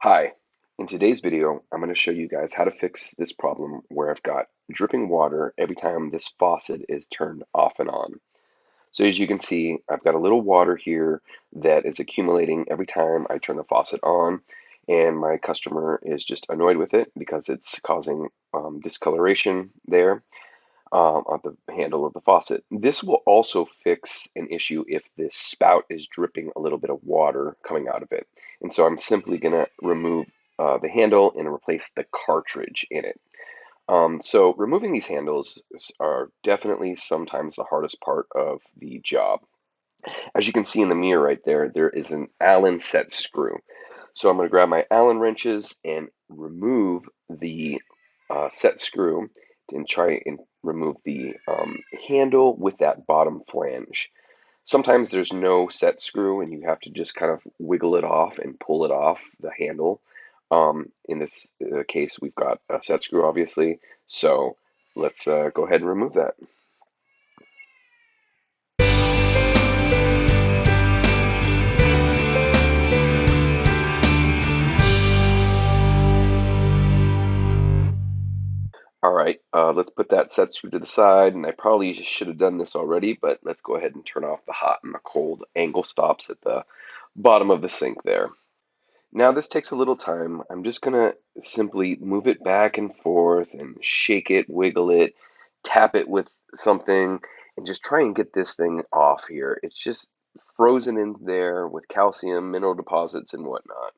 Hi, in today's video, I'm going to show you guys how to fix this problem where I've got dripping water every time this faucet is turned off and on. So as you can see, I've got a little water here that is accumulating every time I turn the faucet on, and my customer is just annoyed with it because it's causing discoloration there on the handle of the faucet. This will also fix an issue if this spout is dripping a little bit of water coming out of it. And so I'm simply going to remove the handle and replace the cartridge in it. So removing these handles are definitely sometimes the hardest part of the job. As you can see in the mirror right there, there is an Allen set screw. So I'm going to grab my Allen wrenches and remove the set screw and try and remove the handle with that bottom flange. Sometimes there's no set screw and you have to just kind of wiggle it off and pull it off the handle. In this case, we've got a set screw, obviously. So let's go ahead and remove that. All right, let's put that set screw to the side, and I probably should have done this already, but let's go ahead and turn off the hot and the cold angle stops at the bottom of the sink there. Now this takes a little time. I'm just gonna simply move it back and forth and shake it, wiggle it, tap it with something, and just try and get this thing off here. It's just frozen in there with calcium, mineral deposits, and whatnot.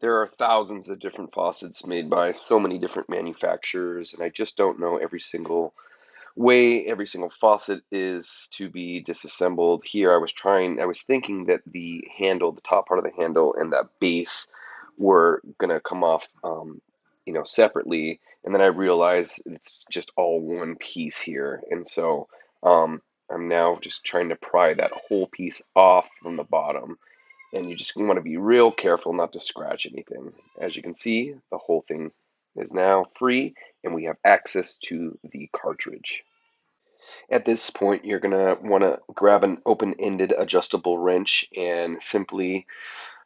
There are thousands of different faucets made by so many different manufacturers, and I just don't know every single way every single faucet is to be disassembled. Here I was thinking that the handle, the top part of the handle and that base were gonna come off, separately, and then I realized it's just all one piece here, and so I'm now just trying to pry that whole piece off from the bottom, and you just want to be real careful not to scratch anything. As you can see, the whole thing is now free, and we have access to the cartridge. At this point, you're going to want to grab an open-ended adjustable wrench and simply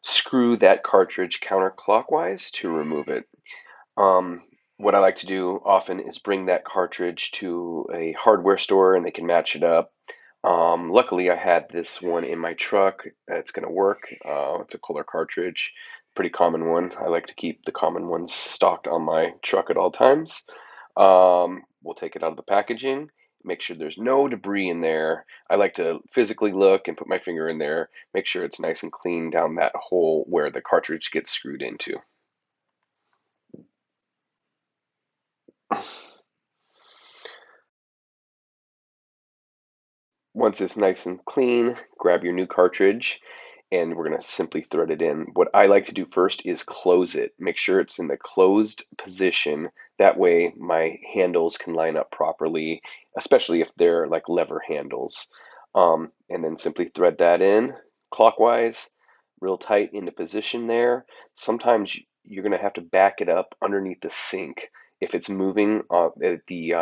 screw that cartridge counterclockwise to remove it. What I like to do often is bring that cartridge to a hardware store and they can match it up. Luckily, I had this one in my truck. It's going to work. It's a Kohler cartridge, pretty common one. I like to keep the common ones stocked on my truck at all times. We'll take it out of the packaging, make sure there's no debris in there. I like to physically look and put my finger in there, make sure it's nice and clean down that hole where the cartridge gets screwed into. Once it's nice and clean, grab your new cartridge and we're going to simply thread it in. What I like to do first is close it. Make sure it's in the closed position. That way my handles can line up properly, especially if they're like lever handles. And then simply thread that in clockwise, real tight into position there. Sometimes you're going to have to back it up underneath the sink if it's moving at the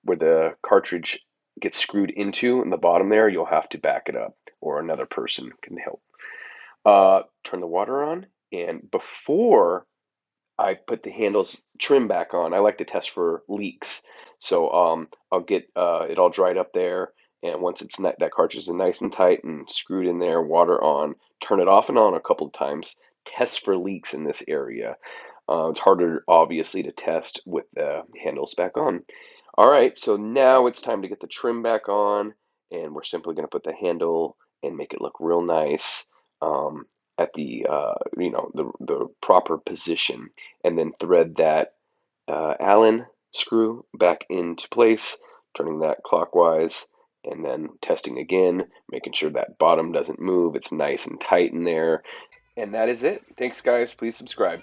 where the cartridge gets screwed into in the bottom there. You'll have to back it up, or another person can help. Turn the water on, and before I put the handles trim back on, I like to test for leaks. So I'll get it all dried up there, and once it's that cartridge is nice and tight and screwed in there, water on, turn it off and on a couple of times. Test for leaks in this area. It's harder, obviously, to test with the handles back on. All right, so now it's time to get the trim back on, and we're simply going to put the handle and make it look real nice at the the proper position, and then thread that Allen screw back into place, turning that clockwise, and then testing again, making sure that bottom doesn't move. It's nice and tight in there, and that is it. Thanks, guys. Please subscribe.